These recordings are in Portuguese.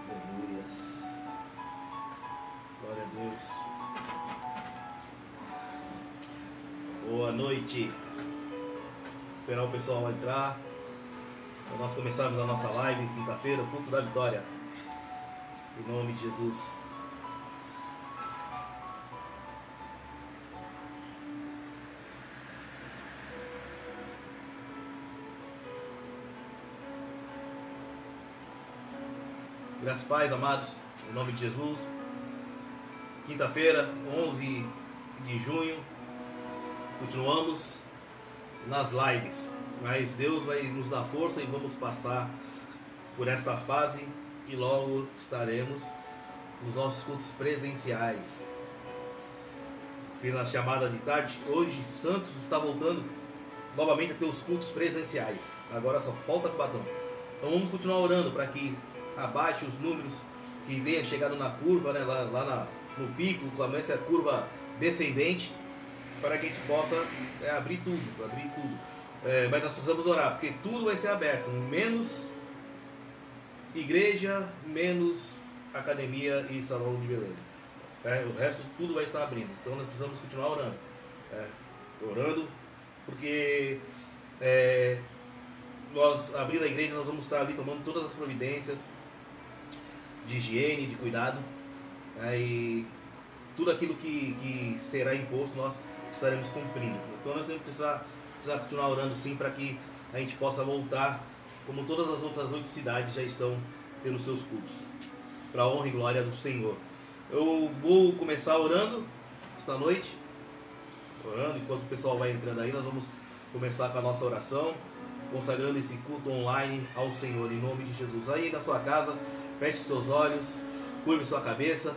Aleluias. Glória a Deus. Boa noite. Esperar o pessoal entrar para nós começarmos a nossa live quinta-feira, o culto da vitória. Em nome de Jesus. Graças e paz, amados, em nome de Jesus. Quinta-feira, 11 de junho, continuamos nas lives, mas Deus vai nos dar força e vamos passar por esta fase e logo estaremos nos nossos cultos presenciais. Fiz a chamada de tarde, hoje Santos está voltando novamente a ter os cultos presenciais, agora só falta Cubatão. Então vamos continuar orando para que abaixe os números, que tenha chegado na curva, né, lá no pico, comece a curva descendente, para que a gente possa abrir tudo. Mas nós precisamos orar, porque tudo vai ser aberto, menos igreja, menos academia e salão de beleza. O resto tudo vai estar abrindo, então nós precisamos continuar orando. Orando, porque nós abrindo a igreja, nós vamos estar ali tomando todas as providências de higiene, de cuidado, e tudo aquilo que será imposto nós estaremos cumprindo. Então nós temos que precisar continuar orando sim, para que a gente possa voltar como todas as outras 8 cidades já estão tendo seus cultos, para a honra e glória do Senhor. Eu vou começar orando esta noite, orando, enquanto o pessoal vai entrando aí, nós vamos começar com a nossa oração, consagrando esse culto online ao Senhor, em nome de Jesus. Aí na sua casa, feche seus olhos, curve sua cabeça,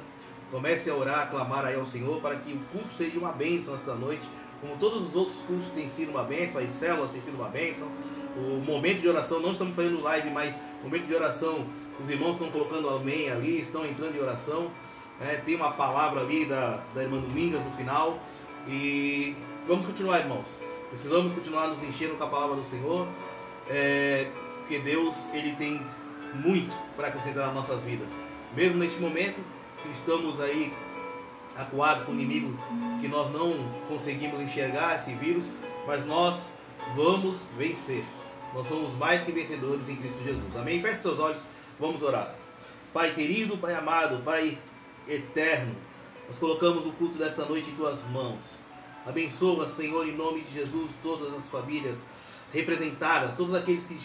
comece a orar, a clamar aí ao Senhor, para que o culto seja uma bênção esta noite, como todos os outros cultos têm sido uma bênção, as células têm sido uma bênção. O momento de oração, não estamos fazendo live, mas o momento de oração, os irmãos estão colocando amém ali, estão entrando em oração, tem uma palavra ali da irmã Domingas no final, e vamos continuar, irmãos. Precisamos continuar nos enchendo com a palavra do Senhor, porque Deus, Ele tem muito para acrescentar nas nossas vidas. Mesmo neste momento, estamos aí acuados com o inimigo, que nós não conseguimos enxergar esse vírus, mas nós vamos vencer. Nós somos mais que vencedores em Cristo Jesus. Amém? Feche seus olhos, vamos orar. Pai querido, Pai amado, Pai eterno, nós colocamos o culto desta noite em Tuas mãos. Abençoa, Senhor, em nome de Jesus, todas as famílias representadas, todos aqueles que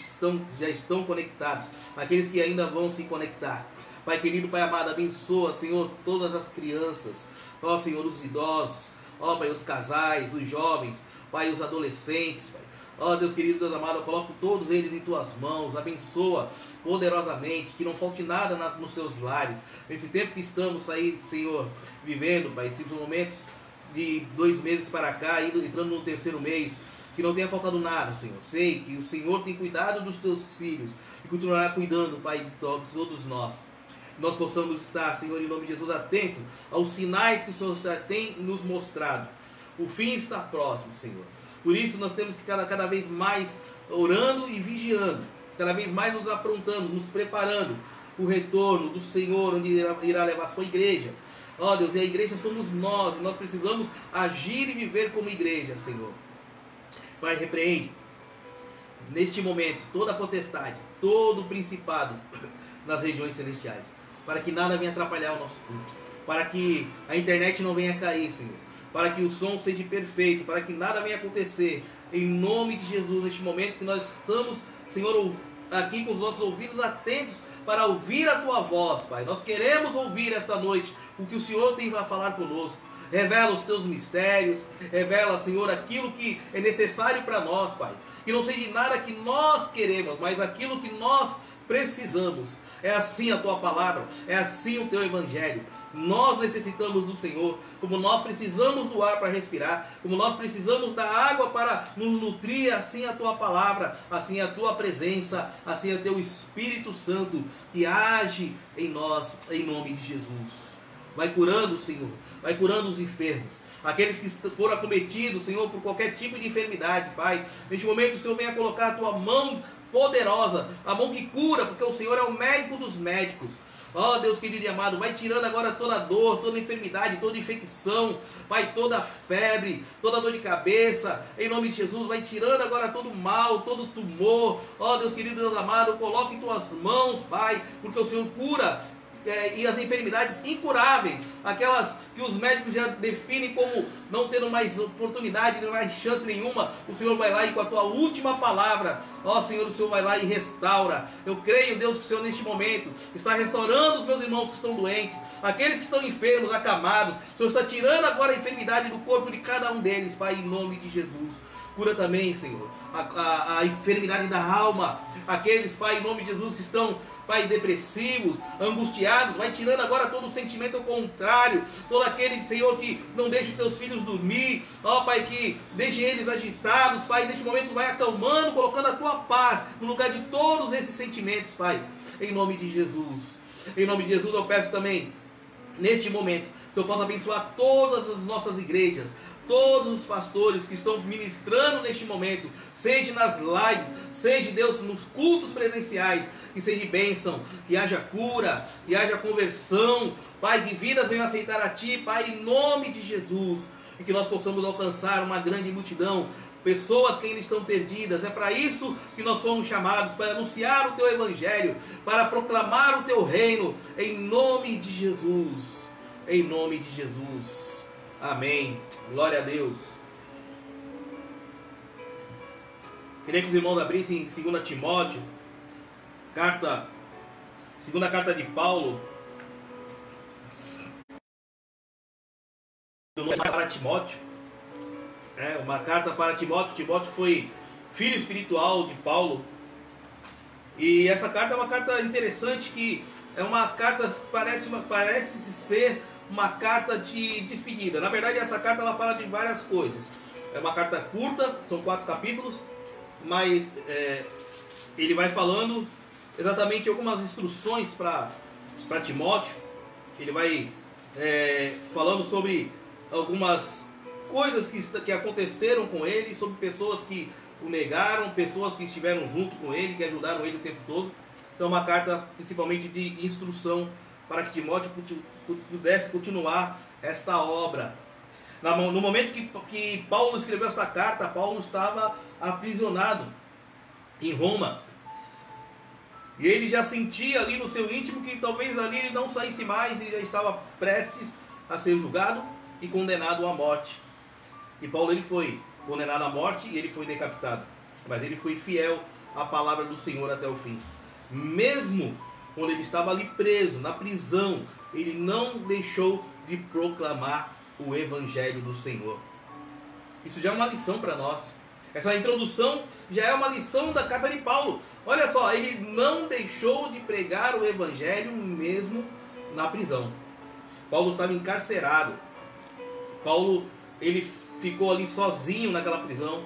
já estão conectados, aqueles que ainda vão se conectar. Pai querido, Pai amado, abençoa, Senhor, todas as crianças, ó Senhor, os idosos, ó Pai, os casais, os jovens, Pai, os adolescentes, Pai. Ó Deus querido, Deus amado, eu coloco todos eles em Tuas mãos, abençoa poderosamente, que não falte nada nos seus lares, nesse tempo que estamos aí, Senhor, vivendo, Pai, esses momentos de 2 meses para cá, entrando no 3º mês, que não tenha faltado nada, Senhor. Sei que o Senhor tem cuidado dos Teus filhos e continuará cuidando, Pai, de todos nós. Nós possamos estar, Senhor, em nome de Jesus, atento aos sinais que o Senhor tem nos mostrado. O fim está próximo, Senhor. Por isso nós temos que cada vez mais orando e vigiando, cada vez mais nos aprontando, nos preparando para o retorno do Senhor, onde irá levar a sua igreja. Ó Deus, e a igreja somos nós, e nós precisamos agir e viver como igreja, Senhor. Pai, repreende neste momento toda a potestade, todo o principado nas regiões celestiais, para que nada venha atrapalhar o nosso culto, para que a internet não venha cair, Senhor, para que o som seja perfeito, para que nada venha acontecer, em nome de Jesus, neste momento que nós estamos, Senhor, aqui com os nossos ouvidos atentos para ouvir a Tua voz, Pai. Nós queremos ouvir esta noite o que o Senhor tem a falar conosco. Revela os Teus mistérios, revela, Senhor, aquilo que é necessário para nós, Pai. Que não seja nada que nós queremos, mas aquilo que nós precisamos. É assim a Tua palavra, é assim o Teu evangelho. Nós necessitamos do Senhor, como nós precisamos do ar para respirar, como nós precisamos da água para nos nutrir, assim a Tua palavra, assim a Tua presença, assim é Teu Espírito Santo que age em nós, em nome de Jesus. Vai curando, Senhor. Vai curando os enfermos. Aqueles que foram acometidos, Senhor, por qualquer tipo de enfermidade, Pai. Neste momento, o Senhor venha colocar a tua mão poderosa, a mão que cura, porque o Senhor é o médico dos médicos. Ó Deus querido e amado, vai tirando agora toda dor, toda enfermidade, toda infecção, Pai, toda febre, toda dor de cabeça, em nome de Jesus, vai tirando agora todo mal, todo tumor. Ó Deus querido, Deus amado, coloque em tuas mãos, Pai, porque o Senhor cura. E as enfermidades incuráveis, aquelas que os médicos já definem como não tendo mais oportunidade, não mais chance nenhuma, o Senhor vai lá e com a tua última palavra, ó Senhor, o Senhor vai lá e restaura. Eu creio, Deus, que o Senhor neste momento está restaurando os meus irmãos que estão doentes, aqueles que estão enfermos, acamados. O Senhor está tirando agora a enfermidade do corpo de cada um deles, Pai, em nome de Jesus. Cura também, Senhor, a enfermidade da alma, aqueles, Pai, em nome de Jesus, que estão, Pai, depressivos, angustiados. Vai tirando agora todo o sentimento contrário, todo aquele, Senhor, que não deixa os teus filhos dormir, ó Pai, que deixe eles agitados, Pai, neste momento vai acalmando, colocando a tua paz no lugar de todos esses sentimentos, Pai, em nome de Jesus. Em nome de Jesus eu peço também, neste momento, que o Senhor possa abençoar todas as nossas igrejas, todos os pastores que estão ministrando neste momento, seja nas lives, seja, Deus, nos cultos presenciais, que seja bênção, que haja cura, que haja conversão, Pai, que vidas venham aceitar a Ti, Pai, em nome de Jesus, e que nós possamos alcançar uma grande multidão, pessoas que ainda estão perdidas. É para isso que nós fomos chamados, para anunciar o Teu Evangelho, para proclamar o Teu reino, em nome de Jesus, em nome de Jesus. Amém. Glória a Deus. Queria que os irmãos abrissem em 2 Timóteo, segunda carta de Paulo, para Timóteo. Uma carta para Timóteo. Timóteo foi filho espiritual de Paulo. E essa carta é uma carta interessante, que é uma carta, parece ser uma carta de despedida. Na verdade, essa carta ela fala de várias coisas. É uma carta curta, são 4 capítulos, mas ele vai falando exatamente algumas instruções para Timóteo. Ele vai falando sobre algumas coisas que aconteceram com ele, sobre pessoas que o negaram, pessoas que estiveram junto com ele, que ajudaram ele o tempo todo. Então, uma carta principalmente de instrução para que Timóteo pudesse continuar esta obra. No momento que Paulo escreveu esta carta, Paulo estava aprisionado em Roma. E ele já sentia ali no seu íntimo que talvez ali ele não saísse mais, e já estava prestes a ser julgado e condenado à morte. E Paulo, ele foi condenado à morte e ele foi decapitado. Mas ele foi fiel à palavra do Senhor até o fim. Mesmo quando ele estava ali preso, na prisão, ele não deixou de proclamar o Evangelho do Senhor. Isso já é uma lição para nós. Essa introdução já é uma lição da carta de Paulo. Olha só, ele não deixou de pregar o Evangelho mesmo na prisão. Paulo estava encarcerado. Paulo, ele ficou ali sozinho naquela prisão.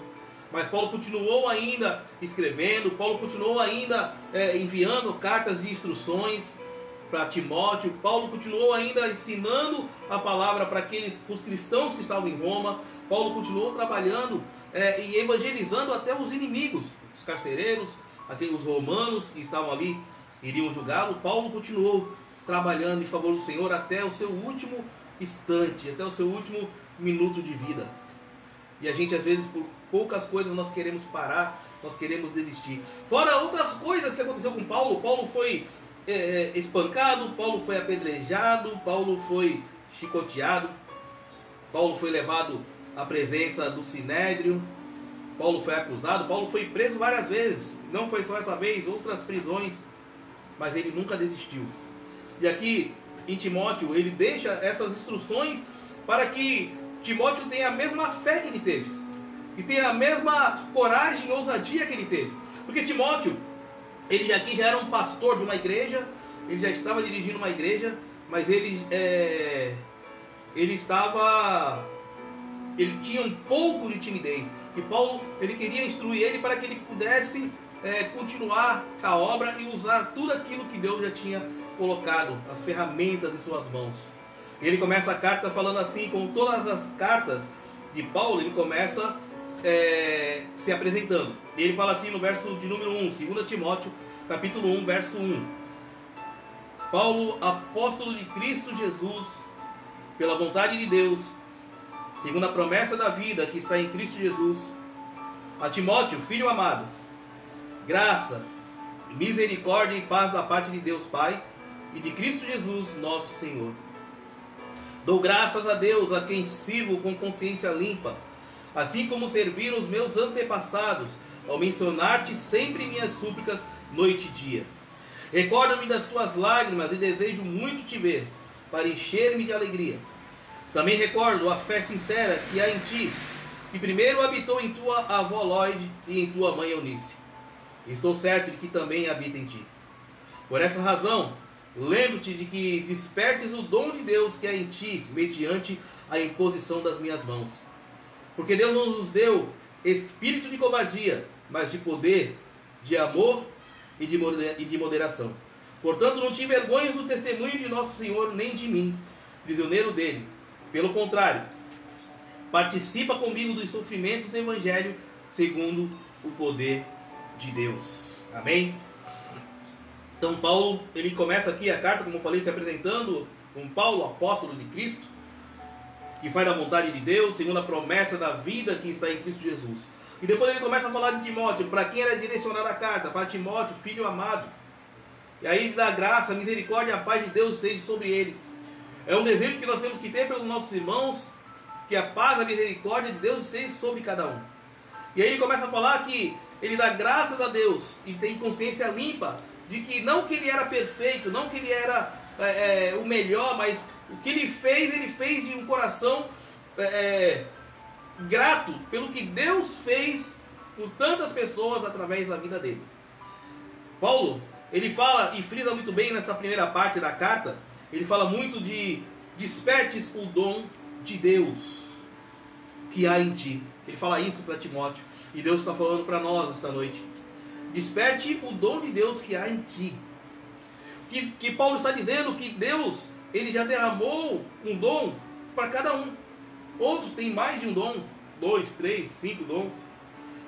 Mas Paulo continuou ainda escrevendo, Paulo continuou ainda enviando cartas de instruções para Timóteo. Paulo continuou ainda ensinando a palavra para os cristãos que estavam em Roma. Paulo continuou trabalhando e evangelizando até os inimigos, os carcereiros, os romanos que estavam ali, iriam julgá-lo. Paulo continuou trabalhando em favor do Senhor até o seu último instante, até o seu último minuto de vida. E a gente, às vezes, por poucas coisas nós queremos parar, nós queremos desistir. Fora outras coisas que aconteceu com Paulo. Paulo foi espancado, Paulo foi apedrejado, Paulo foi chicoteado, Paulo foi levado à presença do Sinédrio, Paulo foi acusado, Paulo foi preso várias vezes. Não foi só essa vez, outras prisões, mas ele nunca desistiu. E aqui em Timóteo, ele deixa essas instruções para que Timóteo tenha a mesma fé que ele teve, e tenha a mesma coragem e ousadia que ele teve. Porque Timóteo, ele aqui já era um pastor de uma igreja, ele já estava dirigindo uma igreja, mas ele tinha um pouco de timidez. E Paulo, ele queria instruir ele para que ele pudesse continuar a obra e usar tudo aquilo que Deus já tinha colocado, as ferramentas em suas mãos. Ele começa a carta falando assim, como todas as cartas de Paulo, ele começa se apresentando. E ele fala assim no verso de número 1, 2 Timóteo, capítulo 1, verso 1. Paulo, apóstolo de Cristo Jesus, pela vontade de Deus, segundo a promessa da vida que está em Cristo Jesus, a Timóteo, filho amado, graça, misericórdia e paz da parte de Deus Pai e de Cristo Jesus, nosso Senhor. Dou graças a Deus, a quem sirvo com consciência limpa, assim como serviram os meus antepassados, ao mencionar-te sempre em minhas súplicas, noite e dia. Recorda-me das tuas lágrimas e desejo muito te ver, para encher-me de alegria. Também recordo a fé sincera que há em ti, que primeiro habitou em tua avó Loide e em tua mãe Eunice. Estou certo de que também habita em ti. Por essa razão, lembro-te de que despertes o dom de Deus que há em ti, mediante a imposição das minhas mãos. Porque Deus não nos deu espírito de covardia, mas de poder, de amor e de moderação. Portanto, não te envergonhes do testemunho de nosso Senhor, nem de mim, prisioneiro dele. Pelo contrário, participa comigo dos sofrimentos do Evangelho, segundo o poder de Deus. Amém? Então Paulo, ele começa aqui a carta, como eu falei, se apresentando como Paulo, apóstolo de Cristo, que faz da vontade de Deus, segundo a promessa da vida que está em Cristo Jesus. E depois ele começa a falar de Timóteo, para quem era direcionada a carta, para Timóteo, filho amado. E aí ele dá graça, a misericórdia e a paz de Deus esteja sobre ele. É um desejo que nós temos que ter pelos nossos irmãos, que a paz, a misericórdia de Deus esteja sobre cada um. E aí ele começa a falar que ele dá graças a Deus e tem consciência limpa de que não que ele era perfeito, não que ele era o melhor, mas o que ele fez de um coração grato pelo que Deus fez por tantas pessoas através da vida dele. Paulo, ele fala e frisa muito bem nessa primeira parte da carta, ele fala muito de despertes o dom de Deus que há em ti. Ele fala isso para Timóteo. E Deus está falando para nós esta noite. Desperte o dom de Deus que há em ti. Que Paulo está dizendo que Deus, ele já derramou um dom para cada um. Outros têm mais de um dom. 2, 3, 5 dons.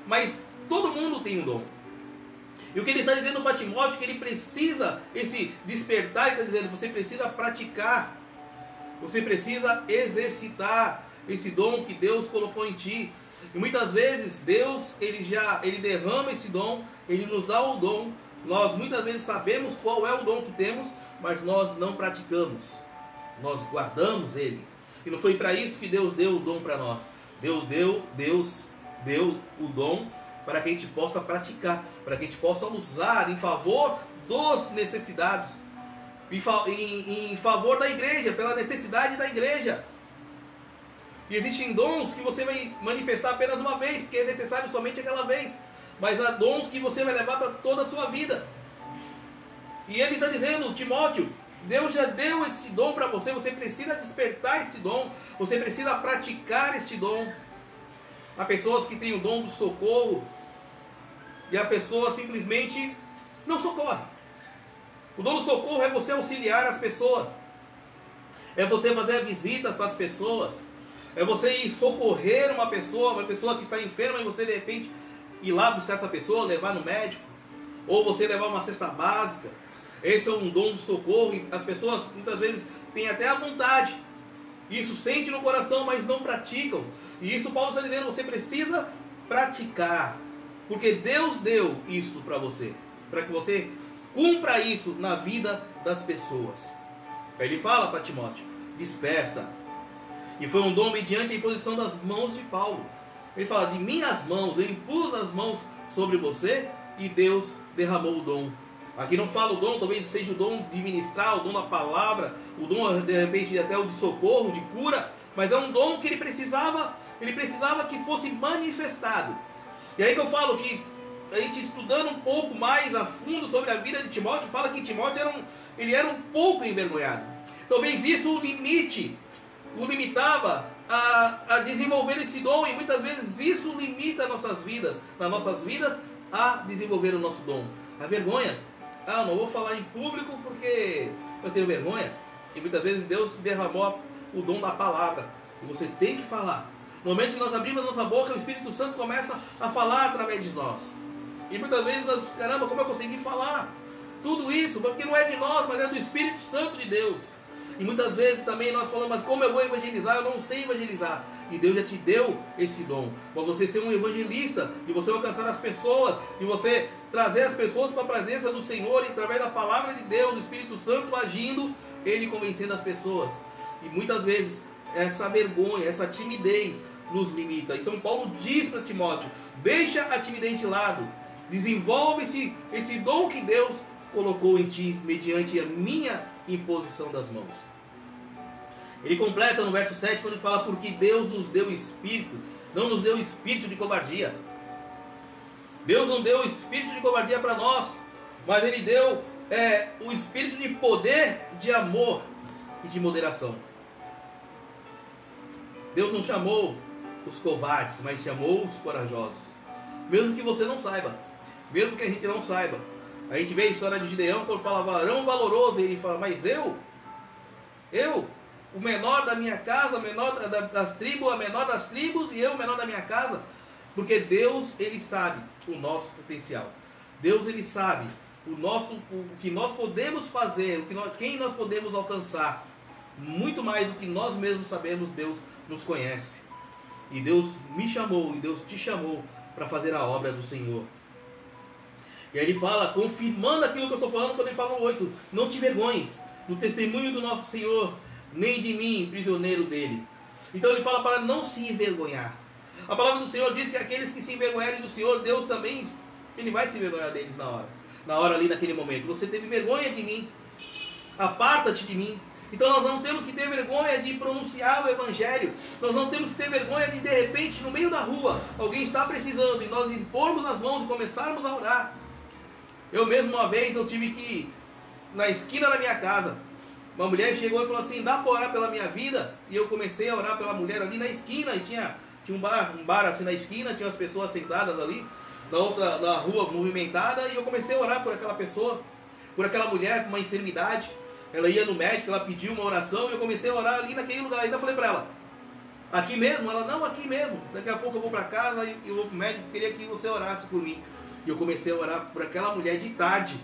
Mas todo mundo tem um dom. E o que ele está dizendo para Timóteo é que ele precisa, esse despertar, ele está dizendo, você precisa praticar. Você precisa exercitar esse dom que Deus colocou em ti. E muitas vezes Deus, ele derrama esse dom, ele nos dá o dom. Nós muitas vezes sabemos qual é o dom que temos, mas nós não praticamos. Nós guardamos ele. E não foi para isso que Deus deu o dom para nós. Deus deu o dom para que a gente possa praticar, para que a gente possa usar em favor dos necessitados, em favor da igreja, pela necessidade da igreja. E existem dons que você vai manifestar apenas uma vez, porque é necessário somente aquela vez. Mas há dons que você vai levar para toda a sua vida. E ele está dizendo, Timóteo, Deus já deu esse dom para você, você precisa despertar esse dom, você precisa praticar este dom. Há pessoas que têm o dom do socorro, e a pessoa simplesmente não socorre. O dom do socorro é você auxiliar as pessoas, é você fazer a visita para as pessoas, é você ir socorrer uma pessoa que está enferma, e você de repente ir lá buscar essa pessoa, levar no médico, ou você levar uma cesta básica. Esse é um dom do socorro, e as pessoas muitas vezes têm até a vontade, isso sente no coração, mas não praticam. E isso Paulo está dizendo, você precisa praticar, porque Deus deu isso para você, para que você cumpra isso na vida das pessoas. Aí ele fala para Timóteo, desperta. E foi um dom mediante a imposição das mãos de Paulo. Ele fala, de minhas mãos, eu impus as mãos sobre você e Deus derramou o dom. Aqui não fala o dom, talvez seja o dom de ministrar, o dom da palavra, o dom de repente até o de socorro, de cura, mas é um dom que ele precisava que fosse manifestado. E aí que eu falo que a gente estudando um pouco mais a fundo sobre a vida de Timóteo, fala que Timóteo era um pouco envergonhado. Talvez isso o limitava a desenvolver esse dom, e muitas vezes isso limita nas nossas vidas a desenvolver o nosso dom. A vergonha. Não vou falar em público porque eu tenho vergonha. E muitas vezes Deus te derramou o dom da palavra. E você tem que falar. No momento que nós abrimos a nossa boca, o Espírito Santo começa a falar através de nós. E muitas vezes nós, caramba, como eu consegui falar? Tudo isso, porque não é de nós, mas é do Espírito Santo de Deus. E muitas vezes também nós falamos, mas como eu vou evangelizar? Eu não sei evangelizar. E Deus já te deu esse dom. Para você ser um evangelista, de você alcançar as pessoas, de você trazer as pessoas para a presença do Senhor, e através da palavra de Deus, o Espírito Santo agindo, Ele convencendo as pessoas. E muitas vezes essa vergonha, essa timidez nos limita. Então Paulo diz para Timóteo, deixa a timidez de lado. Desenvolve esse dom que Deus colocou em ti, mediante a minha imposição das mãos. Ele completa no verso 7, quando ele fala, porque Deus nos deu espírito, não nos deu espírito de covardia. Deus não deu espírito de covardia para nós, mas Ele deu o espírito de poder, de amor e de moderação. Deus não chamou os covardes, mas chamou os corajosos. Mesmo que você não saiba, mesmo que a gente não saiba. A gente vê a história de Gideão, quando fala varão valoroso, e ele fala, mas eu, o menor da minha casa, o menor das tribos, a menor das tribos, e eu, o menor da minha casa. Porque Deus, Ele sabe o nosso potencial. Deus, Ele sabe o que nós podemos fazer, quem nós podemos alcançar. Muito mais do que nós mesmos sabemos, Deus nos conhece. E Deus me chamou, e Deus te chamou para fazer a obra do Senhor. E aí ele fala, confirmando aquilo que eu estou falando, quando ele fala no 8, não te vergonhes no testemunho do nosso Senhor, nem de mim, prisioneiro dele. Então ele fala para não se envergonhar. A palavra do Senhor diz que aqueles que se envergonharem do Senhor, Deus também, Ele vai se envergonhar deles na hora ali, naquele momento. Você teve vergonha de mim, aparta-te de mim. Então nós não temos que ter vergonha de pronunciar o Evangelho. Nós não temos que ter vergonha de repente, no meio da rua, alguém está precisando e nós impormos as mãos e começarmos a orar. Eu mesmo, uma vez, eu tive que ir na esquina da minha casa. Uma mulher chegou e falou assim, dá para orar pela minha vida? E eu comecei a orar pela mulher ali na esquina. E tinha um bar assim na esquina, tinha as pessoas sentadas ali, na rua movimentada. E eu comecei a orar por aquela pessoa, por aquela mulher com uma enfermidade. Ela ia no médico, ela pediu uma oração. E eu comecei a orar ali naquele lugar. Ainda falei para ela, aqui mesmo? Ela, não, aqui mesmo. Daqui a pouco eu vou para casa e eu vou para o médico, queria que você orasse por mim. E eu comecei a orar por aquela mulher de tarde.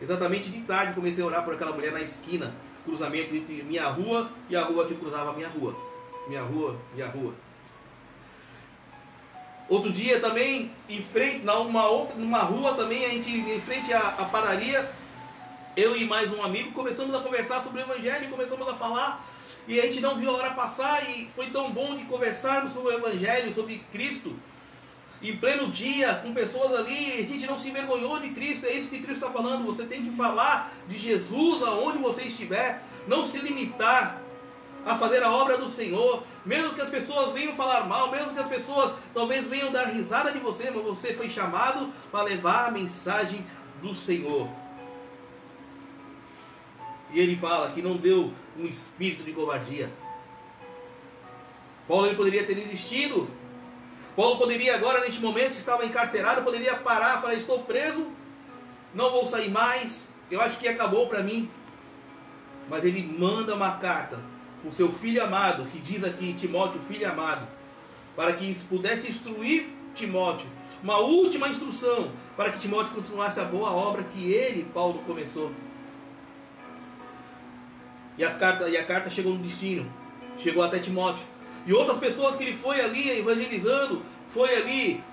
Exatamente de tarde comecei a orar por aquela mulher na esquina. Cruzamento entre minha rua e a rua que cruzava a minha rua. Minha rua e a rua. Outro dia também, em frente, numa rua também, a gente, em frente à padaria, eu e mais um amigo começamos a conversar sobre o Evangelho, começamos a falar. E a gente não viu a hora passar e foi tão bom de conversarmos sobre o Evangelho, sobre Cristo. Em pleno dia, com pessoas ali, a gente não se envergonhou de Cristo. É isso que Cristo está falando. Você tem que falar de Jesus aonde você estiver. Não se limitar a fazer a obra do Senhor. Mesmo que as pessoas venham falar mal, mesmo que as pessoas talvez venham dar risada de você, mas você foi chamado para levar a mensagem do Senhor. E ele fala que não deu um espírito de covardia. Paulo ele poderia ter desistido. Paulo poderia agora, neste momento, estava encarcerado, poderia parar, falar, estou preso, não vou sair mais, eu acho que acabou para mim. Mas ele manda uma carta para o seu filho amado, que diz aqui, Timóteo, filho amado, para que pudesse instruir Timóteo, uma última instrução, para que Timóteo continuasse a boa obra que ele, Paulo, começou. E a carta chegou no destino, chegou até Timóteo. E outras pessoas que ele foi ali evangelizando, foi ali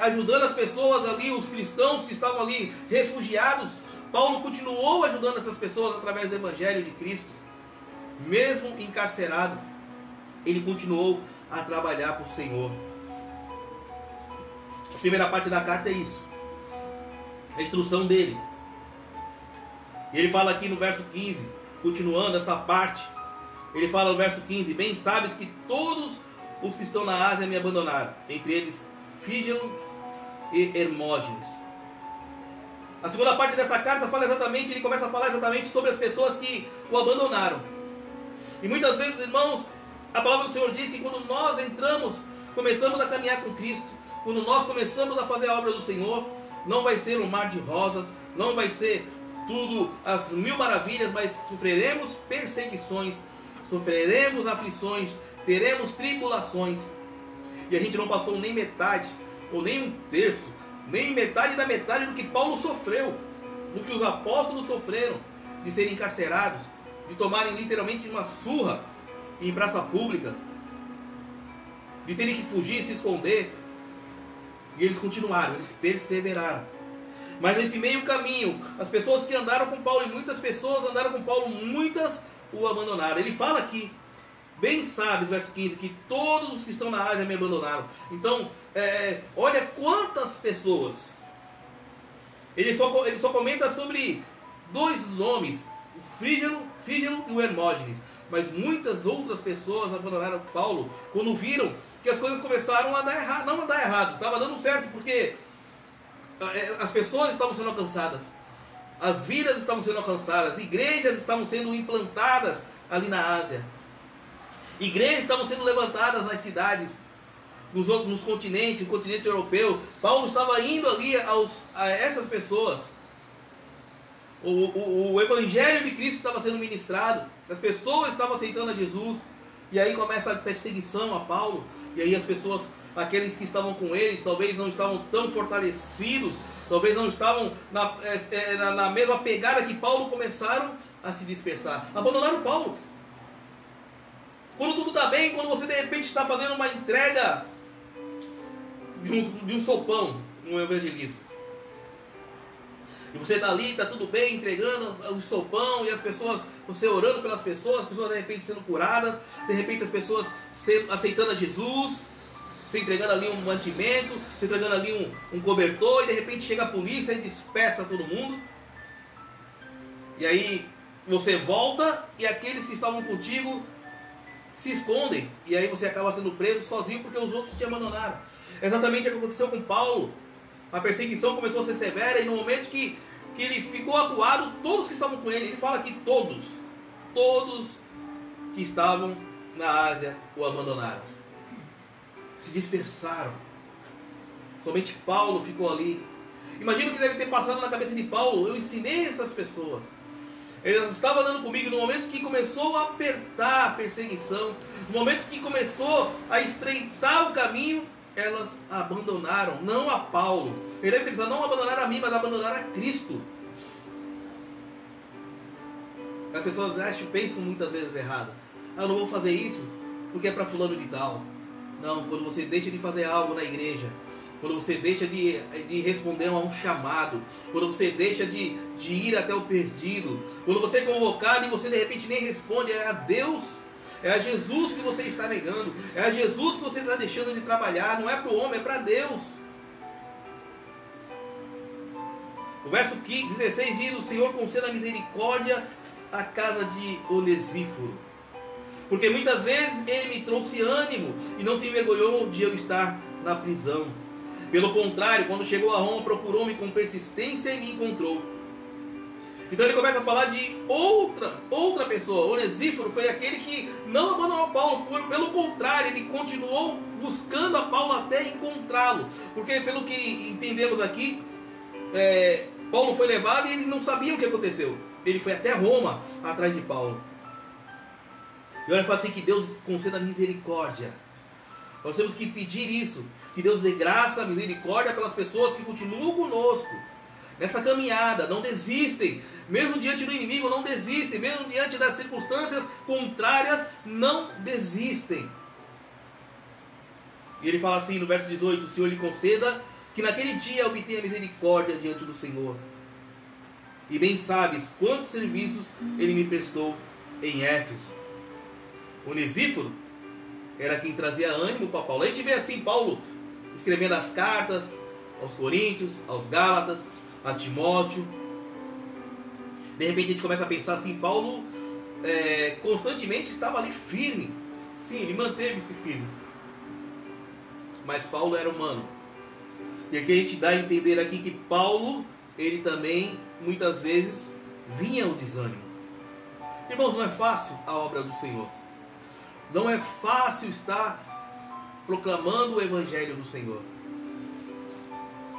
ajudando as pessoas ali, os cristãos que estavam ali refugiados. Paulo continuou ajudando essas pessoas através do Evangelho de Cristo. Mesmo encarcerado, ele continuou a trabalhar para o Senhor. A primeira parte da carta é isso. A instrução dele. E ele fala aqui no verso 15, continuando essa parte. Ele fala no verso 15, bem sabes que todos os que estão na Ásia me abandonaram, entre eles Fígelo e Hermógenes. A segunda parte dessa carta fala exatamente, ele começa a falar exatamente sobre as pessoas que o abandonaram. E muitas vezes, irmãos, a palavra do Senhor diz que quando nós começamos a caminhar com Cristo, quando nós começamos a fazer a obra do Senhor, não vai ser um mar de rosas, não vai ser tudo as mil maravilhas, mas sofreremos perseguições, sofreremos aflições, teremos tribulações. E a gente não passou nem metade, ou nem um terço, nem metade da metade do que Paulo sofreu, do que os apóstolos sofreram, de serem encarcerados, de tomarem literalmente uma surra em praça pública, de terem que fugir, se esconder. E eles continuaram, eles perseveraram. Mas nesse meio caminho, as pessoas que andaram com Paulo, e muitas pessoas andaram com Paulo, muitas o abandonaram. Ele fala aqui, bem sabes, verso 15, que todos os que estão na Ásia me abandonaram. Então, olha quantas pessoas. Ele só comenta sobre dois nomes, o Frígelo e o Hermógenes. Mas muitas outras pessoas abandonaram Paulo quando viram que as coisas começaram a dar errado. Não a dar errado, estava dando certo, porque as pessoas estavam sendo alcançadas, as vidas estavam sendo alcançadas, igrejas estavam sendo implantadas ali na Ásia, igrejas estavam sendo levantadas nas cidades, nos continentes, no continente europeu. Paulo estava indo ali a essas pessoas. O evangelho de Cristo estava sendo ministrado, as pessoas estavam aceitando a Jesus, e aí começa a perseguição a Paulo, e aí as pessoas, aqueles que estavam com eles, talvez não estavam tão fortalecidos, talvez não estavam na mesma pegada que Paulo, começaram a se dispersar, abandonaram Paulo. Quando tudo está bem, quando você de repente está fazendo uma entrega de um sopão no evangelismo, e você está ali, está tudo bem, entregando o sopão, e as pessoas, você orando pelas pessoas, as pessoas de repente sendo curadas, de repente as pessoas aceitando a Jesus, você entregando ali um mantimento, você entregando ali um cobertor, e de repente chega a polícia e dispersa todo mundo. E aí você volta, e aqueles que estavam contigo se escondem, e aí você acaba sendo preso sozinho porque os outros te abandonaram. Exatamente o que aconteceu com Paulo. A perseguição começou a ser severa, e no momento que ele ficou acuado, todos que estavam com ele fala que todos que estavam na Ásia o abandonaram, se dispersaram. Somente Paulo ficou ali. Imagina o que deve ter passado na cabeça de Paulo. Eu ensinei essas pessoas, eles estavam andando comigo, no momento que começou a apertar a perseguição, no momento que começou a estreitar o caminho, elas abandonaram, não a Paulo. Ele deve ter pensado, não abandonaram a mim, mas abandonaram a Cristo. As pessoas pensam muitas vezes errado. Eu não vou fazer isso porque é para fulano de tal. Não, quando você deixa de fazer algo na igreja, quando você deixa de responder a um chamado, quando você deixa de ir até o perdido, quando você é convocado e você de repente nem responde, é a Deus, é a Jesus que você está negando, é a Jesus que você está deixando de trabalhar, não é para o homem, é para Deus. O verso 16 diz: o Senhor conceda misericórdia à casa de Onesíforo, porque muitas vezes ele me trouxe ânimo e não se envergonhou de eu estar na prisão. Pelo contrário, quando chegou a Roma, procurou-me com persistência e me encontrou. Então ele começa a falar de outra pessoa. Onesíforo foi aquele que não abandonou Paulo, pelo contrário, ele continuou buscando a Paulo até encontrá-lo. Porque pelo que entendemos aqui, Paulo foi levado e eles não sabiam o que aconteceu. Ele foi até Roma atrás de Paulo. E olha, fala assim, que Deus conceda misericórdia. Nós temos que pedir isso, que Deus dê graça, misericórdia pelas pessoas que continuam conosco nessa caminhada, não desistem, mesmo diante do inimigo, não desistem, mesmo diante das circunstâncias contrárias, não desistem. E ele fala assim no verso 18: o Senhor lhe conceda que naquele dia obtenha misericórdia diante do Senhor. E bem sabes quantos serviços ele me prestou em Éfeso. Onesíforo era quem trazia ânimo para Paulo. A gente vê assim Paulo escrevendo as cartas aos Coríntios, aos Gálatas, a Timóteo. De repente a gente começa a pensar assim, Paulo constantemente estava ali firme. Sim, ele manteve-se firme. Mas Paulo era humano. E aqui a gente dá a entender aqui que Paulo, ele também, muitas vezes, vinha o desânimo. Irmãos, não é fácil a obra do Senhor. Não é fácil estar proclamando o Evangelho do Senhor.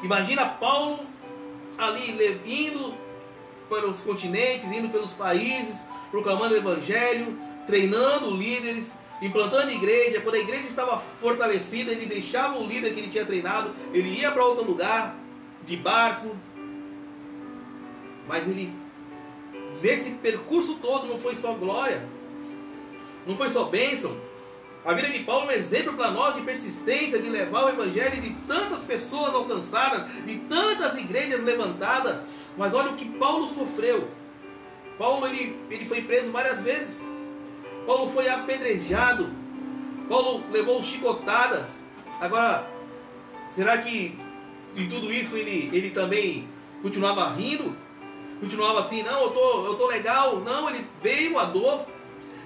Imagina Paulo ali indo os continentes, indo pelos países, proclamando o evangelho, treinando líderes, implantando igreja. Quando a igreja estava fortalecida, ele deixava o líder que ele tinha treinado, ele ia para outro lugar, de barco. Mas ele, nesse percurso todo, não foi só glória, não foi só bênção. A vida de Paulo é um exemplo para nós de persistência, de levar o evangelho, de tantas pessoas alcançadas, de tantas igrejas levantadas. Mas olha o que Paulo sofreu. Paulo ele foi preso várias vezes. Paulo foi apedrejado. Paulo levou chicotadas. Agora, será que em tudo isso ele também continuava rindo? Continuava assim, não, eu tô legal. Não, ele veio a dor,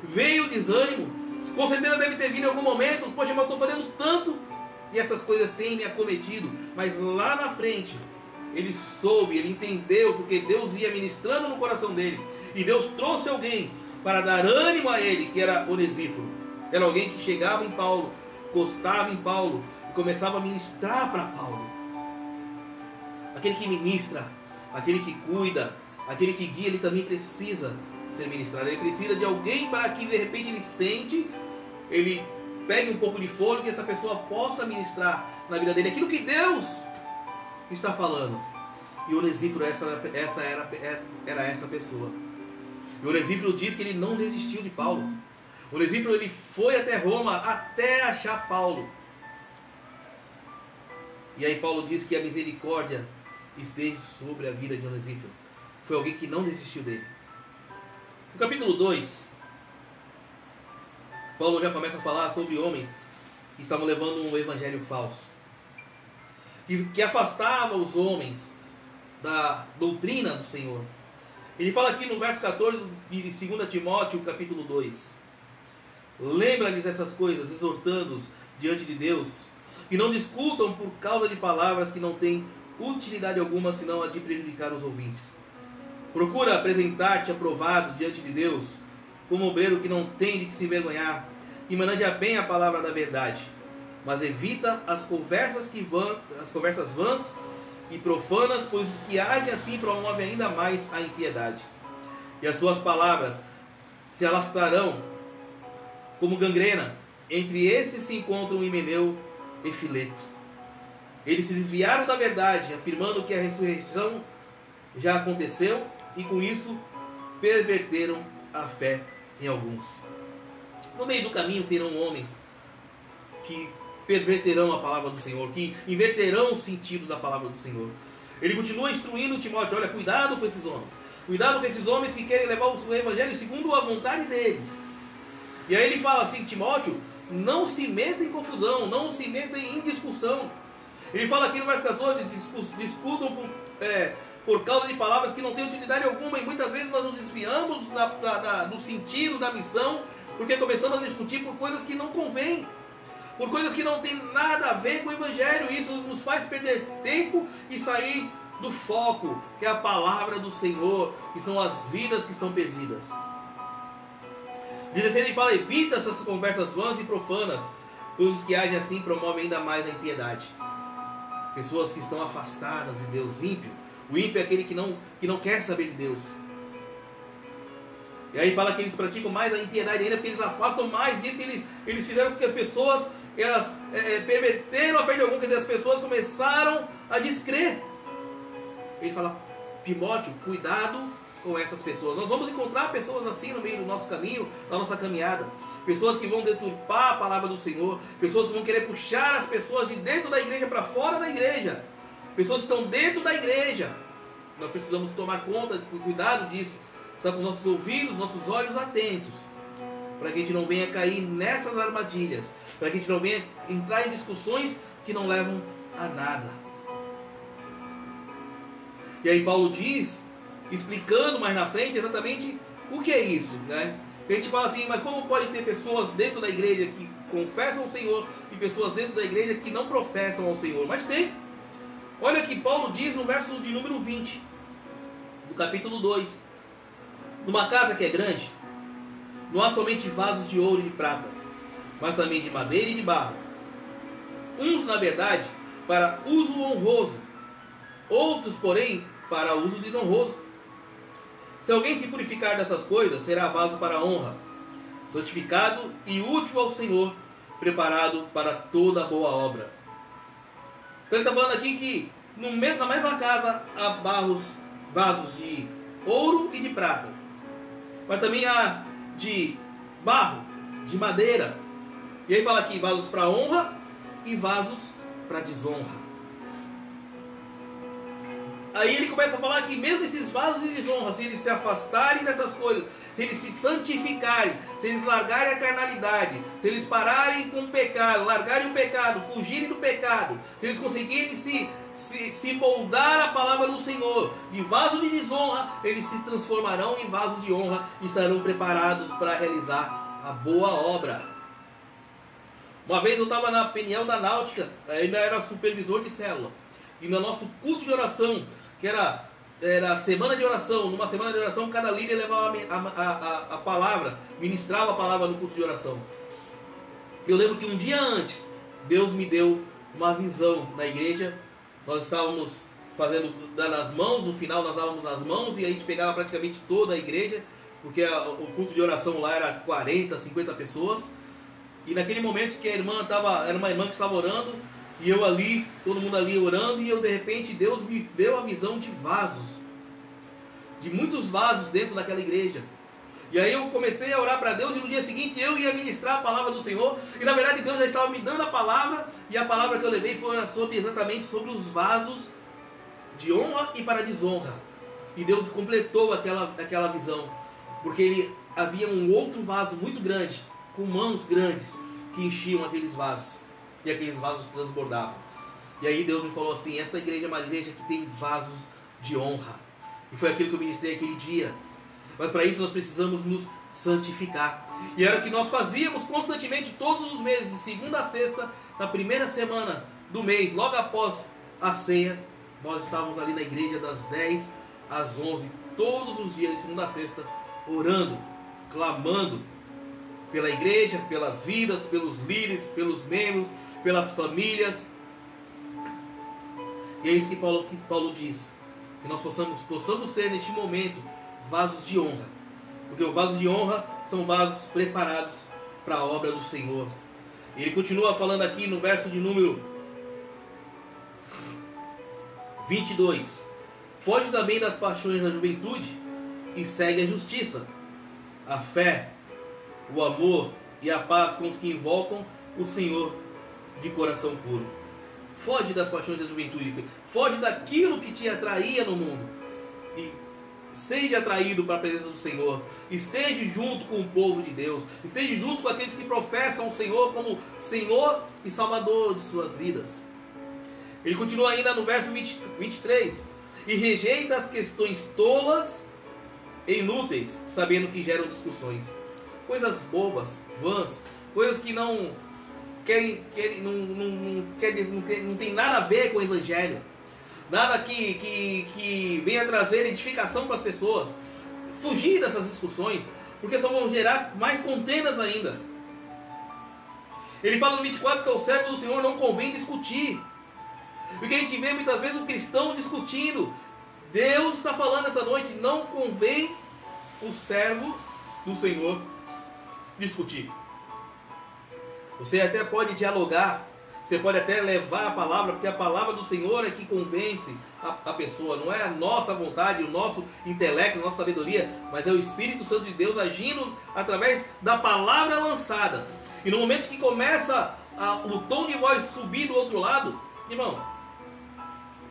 veio o desânimo. Com certeza deve ter vindo em algum momento, poxa, mas eu estou fazendo tanto e essas coisas têm me acometido. Mas lá na frente, ele soube, ele entendeu, porque Deus ia ministrando no coração dele. E Deus trouxe alguém para dar ânimo a ele, que era Onesíforo. Era alguém que chegava em Paulo, encostava em Paulo e começava a ministrar para Paulo. Aquele que ministra, aquele que cuida, aquele que guia, ele também precisa ser ministrado. Ele precisa de alguém para que de repente ele sente, ele pegue um pouco de fôlego e essa pessoa possa ministrar na vida dele aquilo que Deus está falando. E Onesíforo era essa pessoa. E Onesíforo diz que ele não desistiu de Paulo. Onesíforo ele foi até Roma até achar Paulo. E aí Paulo diz que a misericórdia esteja sobre a vida de Onesíforo. Foi alguém que não desistiu dele. No capítulo 2, Paulo já começa a falar sobre homens que estavam levando um evangelho falso, que afastava os homens da doutrina do Senhor. Ele fala aqui no verso 14 de 2 Timóteo, capítulo 2. Lembra-lhes essas coisas, exortando-os diante de Deus, que não discutam por causa de palavras que não têm utilidade alguma, senão a de prejudicar os ouvintes. Procura apresentar-te aprovado diante de Deus, como obreiro que não tem de que se envergonhar, que maneja bem a palavra da verdade, mas evita as conversas vãs e profanas, pois os que agem assim promovem ainda mais a impiedade. E as suas palavras se alastrarão como gangrena. Entre estes se encontram Himeneu e Fileto. Eles se desviaram da verdade, afirmando que a ressurreição já aconteceu, e com isso perverteram a fé em alguns. No meio do caminho terão homens que perverterão a palavra do Senhor, que inverterão o sentido da palavra do Senhor. Ele continua instruindo Timóteo, olha, cuidado com esses homens. Cuidado com esses homens que querem levar o evangelho segundo a vontade deles. E aí ele fala assim, Timóteo, não se meta em confusão, não se meta em discussão. Ele fala aqui no verso 14, discutam por causa de palavras que não têm utilidade alguma, e muitas vezes nós nos desviamos do sentido da missão, porque começamos a discutir por coisas que não convêm, por coisas que não tem nada a ver com o evangelho. Isso nos faz perder tempo e sair do foco, que é a palavra do Senhor, que são as vidas que estão perdidas. 16 ele fala, evita essas conversas vãs e profanas, pois os que agem assim promovem ainda mais a impiedade. Pessoas que estão afastadas de Deus. Ímpio. O ímpio é aquele que não quer saber de Deus. E aí fala que eles praticam mais a impiedade ainda, porque eles afastam mais. Diz que eles fizeram com que as pessoas perverteram a fé de algum, quer dizer, as pessoas começaram a descrer. Ele fala, Timóteo, cuidado com essas pessoas. Nós vamos encontrar pessoas assim no meio do nosso caminho, na nossa caminhada. Pessoas que vão deturpar a palavra do Senhor. Pessoas que vão querer puxar as pessoas de dentro da igreja para fora da igreja. Pessoas que estão dentro da igreja. Nós precisamos tomar conta, cuidado disso. Estar com nossos ouvidos, nossos olhos atentos, para que a gente não venha cair nessas armadilhas, para que a gente não venha entrar em discussões que não levam a nada. E aí Paulo diz, explicando mais na frente exatamente o que é isso, né? A gente fala assim, mas como pode ter pessoas dentro da igreja que confessam o Senhor e pessoas dentro da igreja que não professam ao Senhor? Mas tem. Olha o que Paulo diz no verso de número 20, do capítulo 2. Numa casa que é grande, não há somente vasos de ouro e de prata, mas também de madeira e de barro. Uns, na verdade, para uso honroso, outros, porém, para uso desonroso. Se alguém se purificar dessas coisas, será vaso para a honra, santificado e útil ao Senhor, preparado para toda boa obra. Então ele está falando aqui que na mesma casa há vasos de ouro e de prata, mas também há de barro, de madeira. E aí fala aqui vasos para honra e vasos para desonra. Aí ele começa a falar que mesmo esses vasos de desonra, se eles se afastarem dessas coisas, se eles se santificarem, se eles largarem a carnalidade, se eles pararem com o pecado, largarem o pecado, fugirem do pecado, se eles conseguirem se moldar a palavra do Senhor, de vaso de desonra, eles se transformarão em vasos de honra e estarão preparados para realizar a boa obra. Uma vez eu estava na Peniel da Náutica, ainda era supervisor de célula, e no nosso culto de oração, que era semana de oração, numa semana de oração cada líder levava a palavra, ministrava a palavra no culto de oração. Eu lembro que um dia antes, Deus me deu uma visão na igreja. Nós estávamos dando as mãos, no final nós dávamos as mãos e a gente pegava praticamente toda a igreja, porque o culto de oração lá era 40, 50 pessoas. E naquele momento que a irmã era uma irmã que estava orando, e eu ali, todo mundo ali orando, e eu de repente, Deus me deu a visão de vasos, de muitos vasos dentro daquela igreja. E aí eu comecei a orar para Deus, e no dia seguinte eu ia ministrar a palavra do Senhor, e na verdade Deus já estava me dando a palavra, e a palavra que eu levei foi exatamente sobre os vasos de honra e para desonra. E Deus completou aquela visão, porque havia um outro vaso muito grande, com mãos grandes, que enchiam aqueles vasos. E aqueles vasos transbordavam. E aí Deus me falou assim: esta igreja é uma igreja que tem vasos de honra. E foi aquilo que eu ministrei aquele dia. Mas para isso nós precisamos nos santificar. E era o que nós fazíamos constantemente todos os meses, de segunda a sexta, na primeira semana do mês, logo após a ceia. Nós estávamos ali na igreja das 10 às 11, todos os dias, de segunda a sexta, orando, clamando pela igreja, pelas vidas, pelos líderes, pelos membros, pelas famílias. E é isso que Paulo diz, que nós possamos ser neste momento vasos de honra, porque os vasos de honra são vasos preparados para a obra do Senhor. E ele continua falando aqui no verso de número 22: foge também das paixões da juventude e segue a justiça, a fé, o amor e a paz com os que invocam o Senhor de coração puro. Foge das paixões da juventude, foge daquilo que te atraía no mundo e seja atraído para a presença do Senhor. Esteja junto com o povo de Deus, esteja junto com aqueles que professam o Senhor como Senhor e Salvador de suas vidas. Ele continua ainda no verso 23: e rejeita as questões tolas e inúteis, sabendo que geram discussões. Coisas bobas, vãs, coisas que não tem nada a ver com o Evangelho, nada que venha trazer edificação para as pessoas. Fugir dessas discussões, porque só vão gerar mais contendas ainda. Ele fala no 24 que ao servo do Senhor não convém discutir, porque a gente vê muitas vezes um cristão discutindo. Deus está falando essa noite: não convém o servo do Senhor discutir. Você até pode dialogar, você pode até levar a palavra, porque a palavra do Senhor é que convence a pessoa. Não é a nossa vontade, o nosso intelecto, a nossa sabedoria, mas é o Espírito Santo de Deus agindo através da palavra lançada. E no momento que começa o tom de voz subir do outro lado, irmão,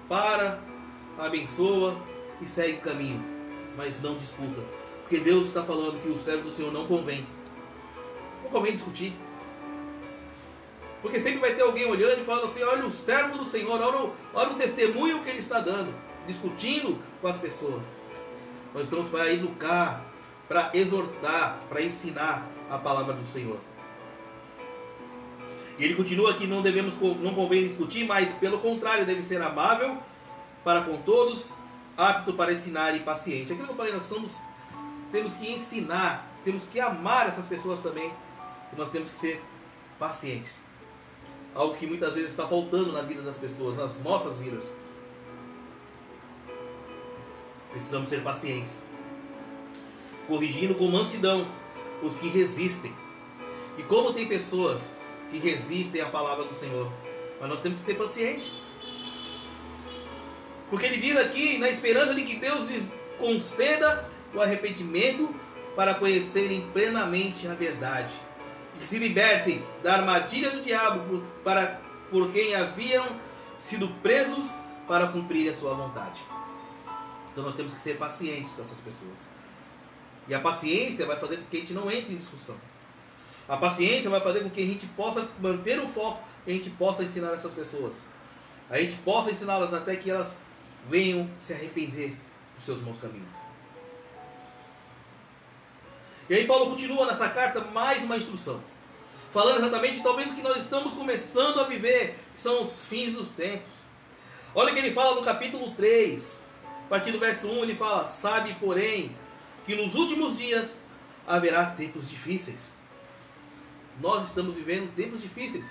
para, abençoa e segue o caminho, mas não disputa, porque Deus está falando que o servo do Senhor não convém discutir. Porque sempre vai ter alguém olhando e falando assim: olha o servo do Senhor, olha o testemunho que ele está dando, discutindo com as pessoas. Nós estamos para educar, para exortar, para ensinar a palavra do Senhor. E ele continua que não convém discutir, mas pelo contrário, deve ser amável para com todos, apto para ensinar e paciente. Aquilo que eu falei, temos que ensinar, temos que amar essas pessoas também, e nós temos que ser pacientes. Algo que muitas vezes está faltando na vida das pessoas, nas nossas vidas. Precisamos ser pacientes. corrigindo com mansidão os que resistem. E como tem pessoas que resistem à palavra do Senhor, mas nós temos que ser pacientes. Porque ele diz aqui, na esperança de que Deus lhes conceda o arrependimento para conhecerem plenamente a verdade. E que se libertem da armadilha do diabo por quem haviam sido presos para cumprir a sua vontade. Então nós temos que ser pacientes com essas pessoas. E a paciência vai fazer com que a gente não entre em discussão. A paciência vai fazer com que a gente possa manter o foco, que a gente possa ensinar essas pessoas. A gente possa ensiná-las até que elas venham se arrepender dos seus maus caminhos. E aí Paulo continua nessa carta mais uma instrução, falando exatamente talvez o que nós estamos começando a viver, que são os fins dos tempos. Olha o que ele fala no capítulo 3, a partir do verso 1, ele fala: sabe, porém, que nos últimos dias haverá tempos difíceis. Nós estamos vivendo tempos difíceis.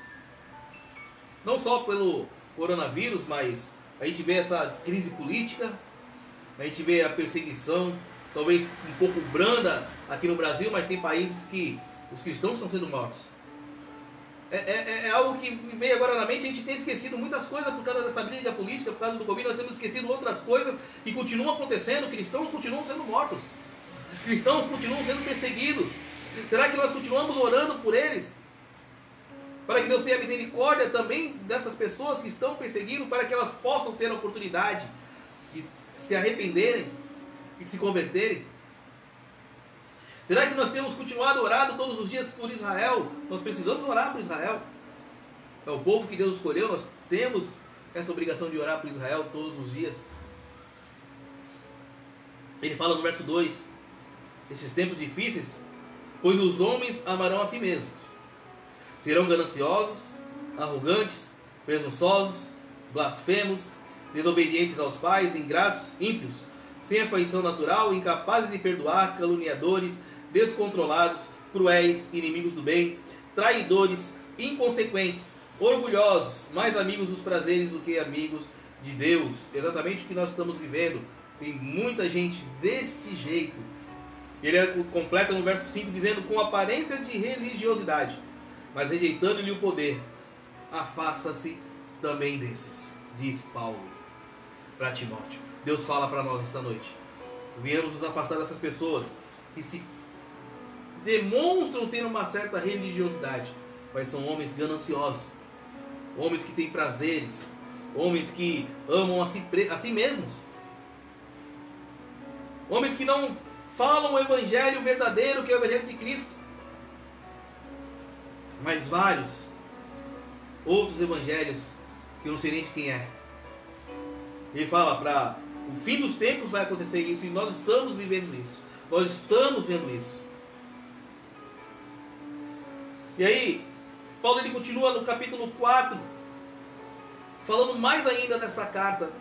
Não só pelo coronavírus, mas a gente vê essa crise política, a gente vê a perseguição, talvez um pouco branda aqui no Brasil, mas tem países que os cristãos estão sendo mortos. É algo que me veio agora na mente. A gente tem esquecido muitas coisas por causa dessa briga política, por causa do Covid. Nós temos esquecido outras coisas que continuam acontecendo. Cristãos continuam sendo mortos, cristãos continuam sendo perseguidos. Será que nós continuamos orando por eles? Para que Deus tenha misericórdia também dessas pessoas que estão perseguindo, para que elas possam ter a oportunidade de se arrependerem e de se converterem? Será que nós temos continuado orando todos os dias por Israel? Nós precisamos orar por Israel. É o povo que Deus escolheu, nós temos essa obrigação de orar por Israel todos os dias. Ele fala no verso 2: esses tempos difíceis, pois os homens amarão a si mesmos, serão gananciosos, arrogantes, presunçosos, blasfemos, desobedientes aos pais, ingratos, ímpios, sem afeição natural, incapazes de perdoar, caluniadores, descontrolados, cruéis, inimigos do bem, traidores, inconsequentes, orgulhosos, mais amigos dos prazeres do que amigos de Deus. Exatamente o que nós estamos vivendo. Tem muita gente deste jeito. Ele completa no verso 5 dizendo: com aparência de religiosidade, mas rejeitando-lhe o poder, afasta-se também desses, diz Paulo para Timóteo. Deus fala para nós esta noite: viemos nos afastar dessas pessoas que se demonstram ter uma certa religiosidade, mas são homens gananciosos, homens que têm prazeres, homens que amam a si mesmos, homens que não falam o evangelho verdadeiro, que é o evangelho de Cristo, mas vários outros evangelhos que eu não sei nem de quem é. Ele fala: para o fim dos tempos vai acontecer isso, e nós estamos vivendo isso, nós estamos vendo isso. E aí Paulo ele continua no capítulo 4, falando mais ainda nesta carta,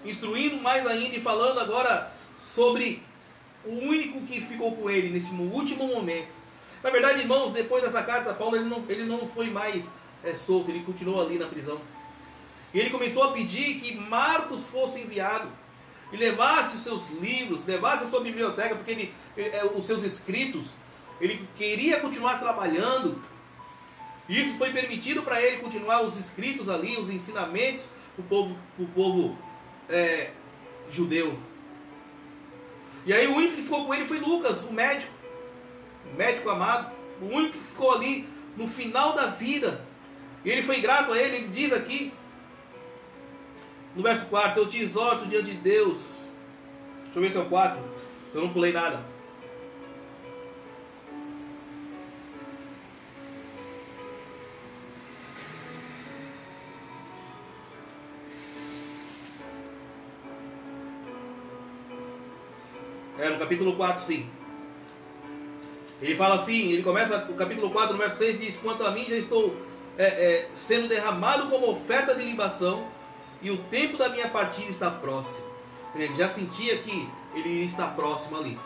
instruindo mais ainda e falando agora sobre o único que ficou com ele nesse último momento. Na verdade, irmãos, depois dessa carta, Paulo ele não foi mais solto, ele continuou ali na prisão. E ele começou a pedir que Marcos fosse enviado e levasse os seus livros, levasse a sua biblioteca, porque os seus escritos, ele queria continuar trabalhando. E isso foi permitido para ele continuar os escritos ali, os ensinamentos do povo judeu. E aí o único que ficou com ele foi Lucas, o médico amado, o único que ficou ali no final da vida. E ele foi grato a ele diz aqui, no verso 4, eu te exorto diante de Deus. Deixa eu ver se é o 4, eu não pulei nada. No capítulo 4, sim. Ele fala assim, ele começa o capítulo 4, no verso 6, diz: quanto a mim já estou sendo derramado como oferta de libação, e o tempo da minha partida está próximo. Ele já sentia que ele iria estar próximo ali,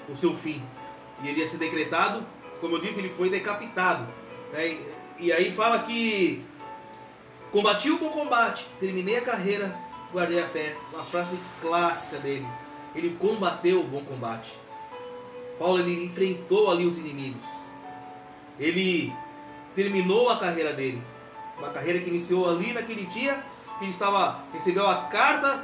o seu fim. E ele ia ser decretado, como eu disse, ele foi decapitado. E aí fala que combati o bom combate, terminei a carreira, guardei a fé. Uma frase clássica dele. Ele combateu o bom combate. Paulo ele enfrentou ali os inimigos. Ele terminou a carreira dele. Uma carreira que iniciou ali naquele dia que ele recebeu a carta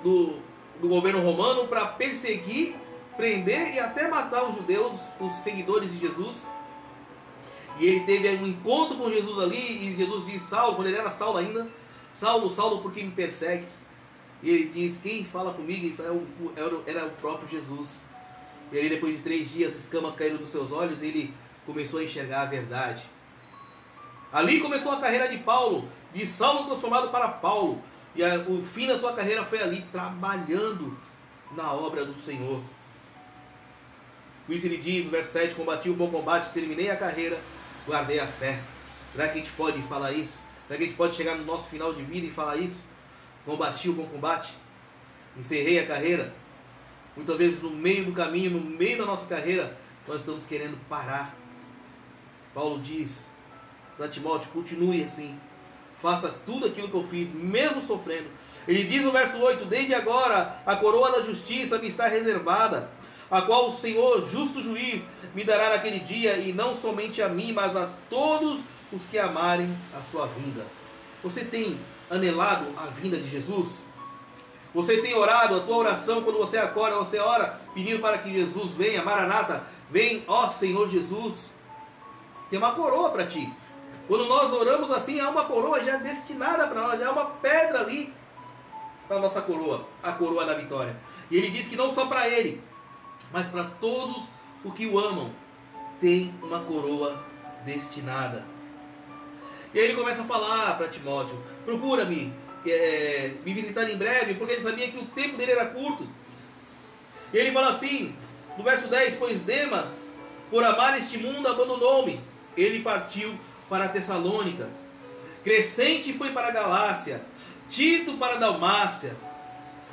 do governo romano para perseguir, prender e até matar os judeus, os seguidores de Jesus. E ele teve um encontro com Jesus ali, e Jesus diz: Saulo, quando ele era Saulo ainda, Saulo, Saulo, por que me persegues? E ele diz: quem fala comigo? Era o próprio Jesus. E aí, depois de 3 dias, escamas caíram dos seus olhos e ele começou a enxergar a verdade. Ali começou a carreira de Paulo, de Saulo transformado para Paulo. E o fim da sua carreira foi ali, trabalhando na obra do Senhor. Por isso ele diz, no verso 7, combati o bom combate, terminei a carreira, guardei a fé. Será que a gente pode falar isso? Será que a gente pode chegar no nosso final de vida e falar isso? Combati o bom combate, encerrei a carreira. Muitas vezes no meio do caminho, no meio da nossa carreira, nós estamos querendo parar. Paulo diz para Timóteo: continue assim, faça tudo aquilo que eu fiz, mesmo sofrendo. Ele diz no verso 8: desde agora a coroa da justiça me está reservada, a qual o Senhor, justo juiz, me dará naquele dia, e não somente a mim, mas a todos os que amarem a sua vinda. Você tem anelado a vinda de Jesus? Você tem orado? A tua oração, quando você acorda, você ora pedindo para que Jesus venha, Maranata, vem, ó Senhor Jesus. Tem uma coroa para ti. Quando nós oramos assim, há uma coroa já destinada para nós, já há uma pedra ali para a nossa coroa, a coroa da vitória. E ele diz que não só para ele, mas para todos os que o amam, tem uma coroa destinada. E aí ele começa a falar para Timóteo: procura-me, me visitar em breve, porque ele sabia que o tempo dele era curto. E ele fala assim, no verso 10, pois Demas, por amar este mundo, abandonou-me. Ele partiu para a Tessalônica. Crescente foi para a Galácia. Tito para a Dalmácia.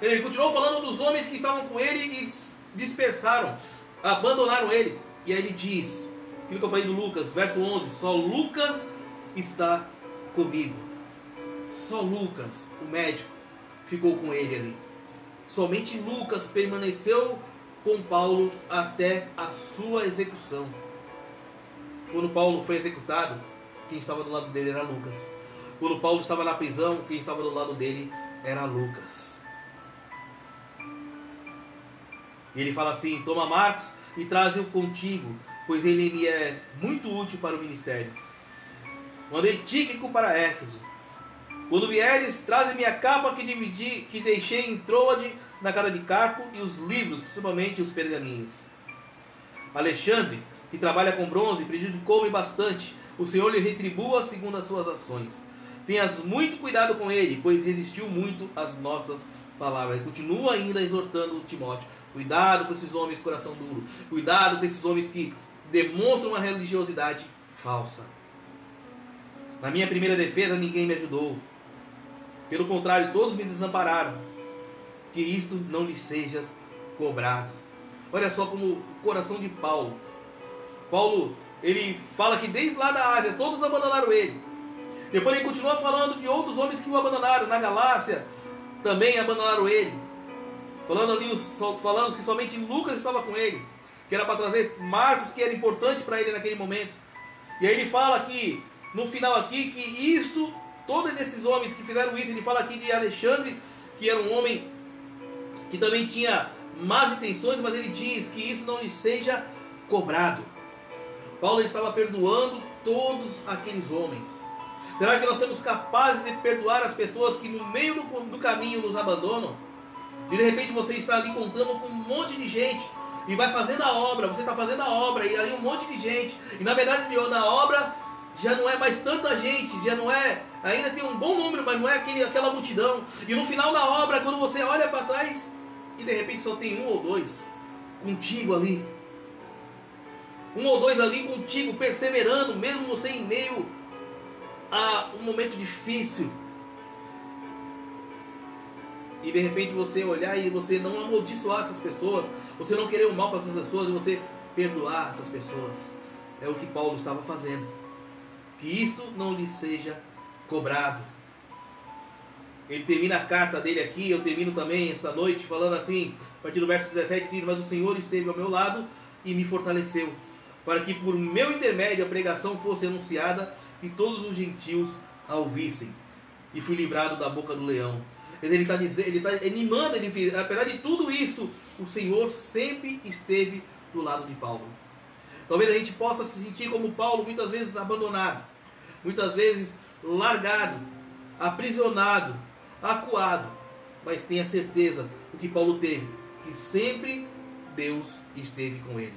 Ele continuou falando dos homens que estavam com ele e dispersaram, abandonaram ele. E aí ele diz, aquilo que eu falei do Lucas, verso 11, só Lucas está comigo. Só Lucas, o médico, ficou com ele ali. Somente Lucas permaneceu com Paulo até a sua execução. Quando Paulo foi executado, quem estava do lado dele era Lucas. Quando Paulo estava na prisão, quem estava do lado dele era Lucas. E ele fala assim: toma Marcos e traze-o contigo, pois ele me é muito útil para o ministério. Mandei Tíquico para Éfeso. Quando vieres, traze-me a capa que deixei em Troade, na casa de Carpo, e os livros, principalmente os pergaminhos. Alexandre, que trabalha com bronze, prejudicou-me bastante. O Senhor lhe retribua segundo as suas ações. Tenhas muito cuidado com ele, pois resistiu muito às nossas palavras. Ele continua ainda exortando Timóteo: cuidado com esses homens de coração duro. Cuidado com esses homens que demonstram uma religiosidade falsa. Na minha primeira defesa, ninguém me ajudou. Pelo contrário, todos me desampararam. Que isto não lhe seja cobrado. Olha só como o coração de Paulo. Paulo, ele fala que desde lá da Ásia, todos abandonaram ele. Depois ele continua falando de outros homens que o abandonaram. Na Galácia, também abandonaram ele. Falando que somente Lucas estava com ele. Que era para trazer Marcos, que era importante para ele naquele momento. E aí ele fala que, no final aqui, que isto... todos esses homens que fizeram isso, ele fala aqui de Alexandre, que era um homem que também tinha más intenções, mas ele diz que isso não lhe seja cobrado. Paulo estava perdoando todos aqueles homens. Será que nós somos capazes de perdoar as pessoas que no meio do caminho nos abandonam? E de repente você está ali contando com um monte de gente e vai fazendo a obra, você está fazendo a obra e ali um monte de gente. E na verdade na obra já não é mais tanta gente, já não é... ainda tem um bom número, mas não é aquela multidão. E no final da obra, quando você olha para trás e de repente só tem 1 ou 2 contigo ali. 1 ou 2 ali contigo, perseverando, mesmo você em meio a um momento difícil. E de repente você olhar e você não amaldiçoar essas pessoas, você não querer o mal para essas pessoas e você perdoar essas pessoas. É o que Paulo estava fazendo. Que isto não lhe seja cobrado. Ele termina a carta dele aqui, eu termino também esta noite falando assim, a partir do verso 17 diz: mas o Senhor esteve ao meu lado, e me fortaleceu, para que por meu intermédio a pregação fosse anunciada e todos os gentios a ouvissem. E fui livrado da boca do leão. Ele está animando, apesar de tudo isso, o Senhor sempre esteve do lado de Paulo. Talvez a gente possa se sentir como Paulo, muitas vezes abandonado, muitas vezes largado, aprisionado, acuado, mas tenha certeza o que Paulo teve, que sempre Deus esteve com ele.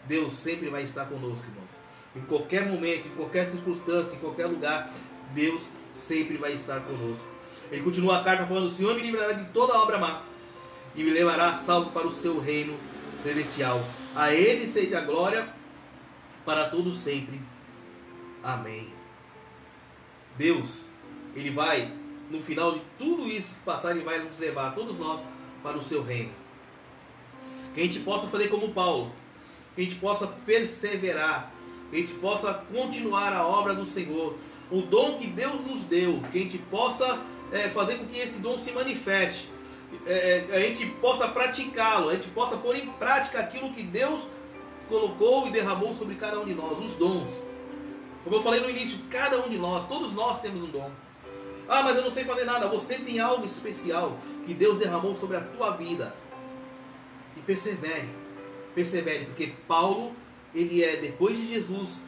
Deus sempre vai estar conosco, irmãos. Em qualquer momento, em qualquer circunstância, em qualquer lugar, Deus sempre vai estar conosco. Ele continua a carta falando: o Senhor me livrará de toda obra má e me levará a salvo para o seu reino celestial. A Ele seja a glória para todos sempre. Amém. Deus, Ele vai, no final de tudo isso passar, Ele vai nos levar, todos nós, para o seu reino. Que a gente possa fazer como Paulo, que a gente possa perseverar, que a gente possa continuar a obra do Senhor, o dom que Deus nos deu, que a gente possa fazer com que esse dom se manifeste, a gente possa praticá-lo, a gente possa pôr em prática aquilo que Deus colocou e derramou sobre cada um de nós, os dons. Como eu falei no início, cada um de nós, todos nós temos um dom. Ah, mas eu não sei fazer nada. Você tem algo especial que Deus derramou sobre a tua vida. E persevere, persevere, porque Paulo, ele é, depois de Jesus,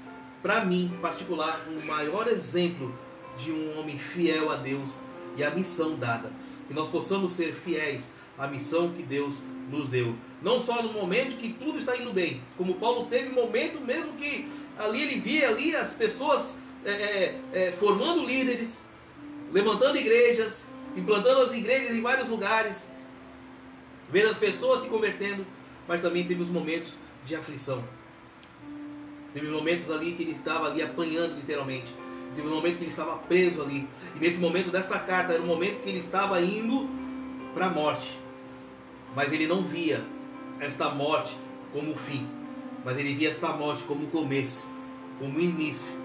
para mim, em particular, um maior exemplo de um homem fiel a Deus e à missão dada. Que nós possamos ser fiéis à missão que Deus nos deu. Não só no momento que tudo está indo bem, como Paulo teve momento mesmo que ali ele via ali as pessoas formando líderes, levantando igrejas, implantando as igrejas em vários lugares, vendo as pessoas se convertendo, mas também teve os momentos de aflição. Teve momentos ali que ele estava ali apanhando literalmente. Teve um momento que ele estava preso ali. E nesse momento desta carta, era um momento que ele estava indo para a morte. Mas ele não via esta morte como o fim. Mas ele via esta morte como o começo, como o início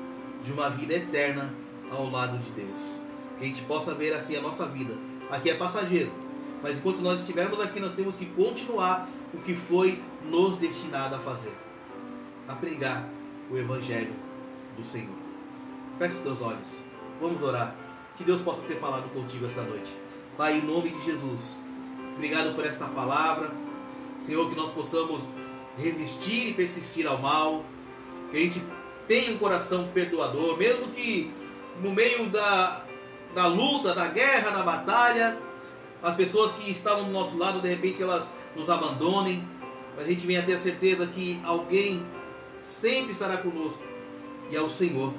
de uma vida eterna ao lado de Deus. Que a gente possa ver assim a nossa vida. Aqui é passageiro. Mas enquanto nós estivermos aqui, nós temos que continuar o que foi nos destinado a fazer. A pregar o Evangelho do Senhor. Feche os teus olhos. Vamos orar. Que Deus possa ter falado contigo esta noite. Pai, em nome de Jesus, obrigado por esta palavra. Senhor, que nós possamos resistir e persistir ao mal. Que a gente tenha um coração perdoador. Mesmo que no meio da luta, da guerra, da batalha, as pessoas que estavam do nosso lado, de repente elas nos abandonem. Mas a gente venha ter a certeza que alguém sempre estará conosco. E é o Senhor.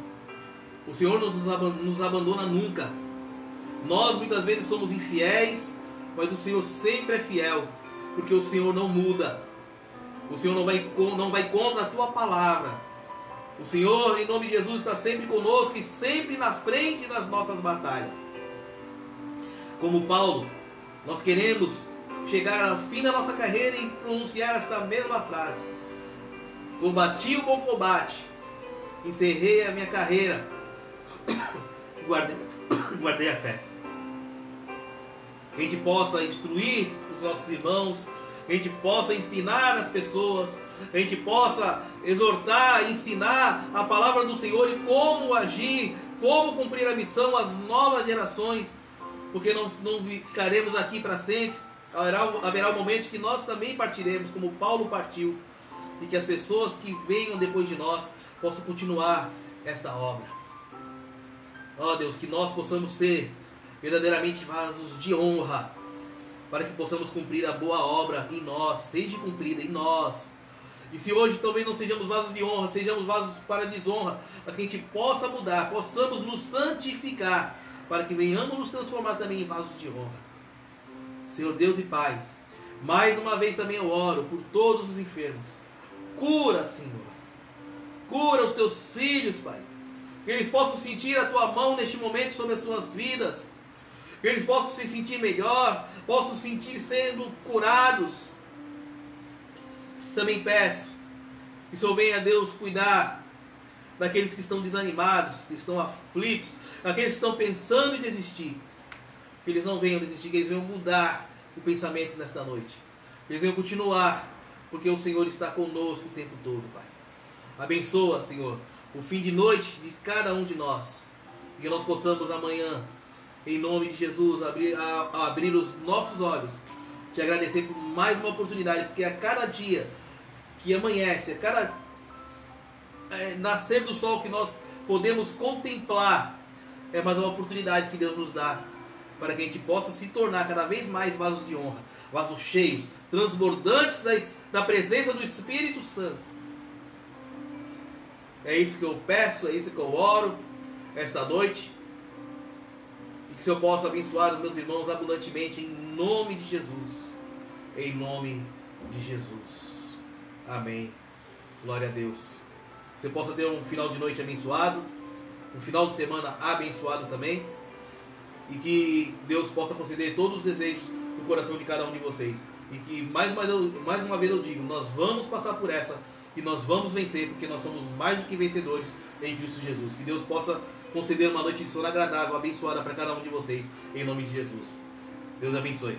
O Senhor não nos abandona nunca. Nós muitas vezes somos infiéis, mas o Senhor sempre é fiel, porque o Senhor não muda. O Senhor não vai contra a tua palavra. O Senhor, em nome de Jesus, está sempre conosco e sempre na frente das nossas batalhas. Como Paulo, nós queremos chegar ao fim da nossa carreira e pronunciar esta mesma frase: combati o bom combate, encerrei a minha carreira, guardei a fé. Que a gente possa instruir os nossos irmãos, que a gente possa ensinar as pessoas, que a gente possa exortar, ensinar a palavra do Senhor e como agir, como cumprir a missão às novas gerações, porque não ficaremos aqui para sempre. Haverá um momento que nós também partiremos, como Paulo partiu, e que as pessoas que venham depois de nós possam continuar esta obra. Ó Deus, que nós possamos ser verdadeiramente vasos de honra, para que possamos cumprir a boa obra em nós, seja cumprida em nós. E se hoje talvez não sejamos vasos de honra, sejamos vasos para desonra, mas que a gente possa mudar, possamos nos santificar, para que venhamos nos transformar também em vasos de honra. Senhor Deus e Pai, mais uma vez também eu oro por todos os enfermos. Cura, Senhor. Cura os teus filhos, Pai. Que eles possam sentir a tua mão neste momento sobre as suas vidas. Que eles possam se sentir melhor, possam se sentir sendo curados. Também peço que o Senhor venha, Deus, cuidar daqueles que estão desanimados, que estão aflitos, daqueles que estão pensando em desistir. Que eles não venham desistir, que eles venham mudar o pensamento nesta noite. Que eles venham continuar porque o Senhor está conosco o tempo todo, Pai. Abençoa, Senhor, o fim de noite de cada um de nós, e que nós possamos amanhã, em nome de Jesus, abrir os nossos olhos, te agradecer por mais uma oportunidade, porque a cada dia que amanhece, a cada nascer do sol que nós podemos contemplar, é mais uma oportunidade que Deus nos dá, para que a gente possa se tornar cada vez mais vasos de honra, vasos cheios, transbordantes da presença do Espírito Santo. É isso que eu peço, é isso que eu oro esta noite, e que o Senhor possa abençoar os meus irmãos abundantemente, em nome de Jesus, em nome de Jesus, amém, glória a Deus. Que você possa ter um final de noite abençoado, um final de semana abençoado também, e que Deus possa conceder todos os desejos do coração de cada um de vocês, e que mais uma vez eu digo, nós vamos passar por essa, e nós vamos vencer, porque nós somos mais do que vencedores em Cristo Jesus. Que Deus possa conceder uma noite de sono agradável, abençoada para cada um de vocês, em nome de Jesus. Deus abençoe.